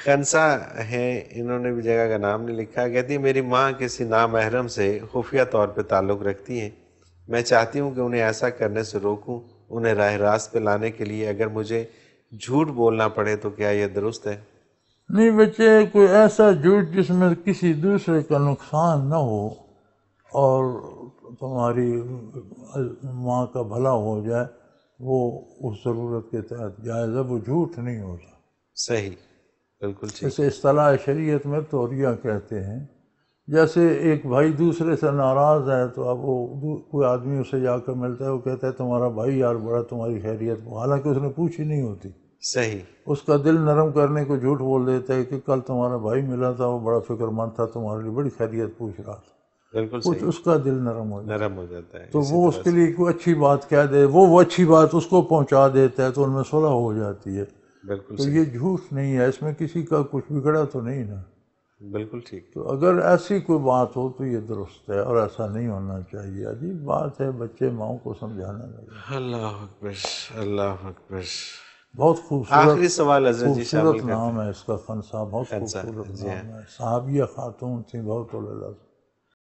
خنسا ہیں، انہوں نے بھی جگہ کا نام نہیں لکھا، کہتی ہے میری ماں کسی نامحرم سے خفیہ طور پہ تعلق رکھتی ہیں، میں چاہتی ہوں کہ انہیں ایسا کرنے سے روکوں، انہیں راہ راست پہ لانے کے لیے اگر مجھے جھوٹ بولنا پڑے تو کیا یہ درست ہے؟ نہیں بچے، کوئی ایسا جھوٹ جس میں کسی دوسرے کا نقصان نہ ہو اور تمہاری ماں کا بھلا ہو جائے، وہ اس ضرورت کے تحت جائز ہے، وہ جھوٹ نہیں ہوتا. صحیح، بالکل ٹھیک. اسے اصطلاح شریعت میں توریہ کہتے ہیں. جیسے ایک بھائی دوسرے سے ناراض ہے تو اب وہ کوئی آدمی اسے جا کر ملتا ہے، وہ کہتا ہے تمہارا بھائی یار بڑا تمہاری خیریت، حالانکہ اس نے پوچھی نہیں ہوتی. صحیح. اس کا دل نرم کرنے کو جھوٹ بول دیتا ہے کہ کل تمہارا بھائی ملا تھا، وہ بڑا فکر مند تھا، تمہارے لیے بڑی خیریت پوچھ رہا تھا. بالکل کچھ صحیح. اس کا دل نرم ہو جاتا ہے نرم ہو جاتا ہے تو اسی وہ اس طرح کے سے. لیے کوئی اچھی بات کہہ دے، وہ اچھی بات اس کو پہنچا دیتا ہے تو ان میں صلح ہو جاتی ہے. بالکل تو صحیح. یہ جھوٹ نہیں ہے، اس میں کسی کا کچھ بگڑا تو نہیں نا. بالکل ٹھیک. تو اگر ایسی کوئی بات ہو تو یہ درست ہے، اور ایسا نہیں ہونا چاہیے. عجیب بات ہے، بچے ماؤں کو سمجھانے لگے. اللہ اکبر، اللہ اکبر. بہت خوبصورت آخری سوال حضرت جی خوبصورت شامل کرتے نام ہیں. ہے اس کا، خنسا، بہت خنسا، خوبصورت جی ہاں. نام ہے. صحابیہ خاتون تھیں، بہت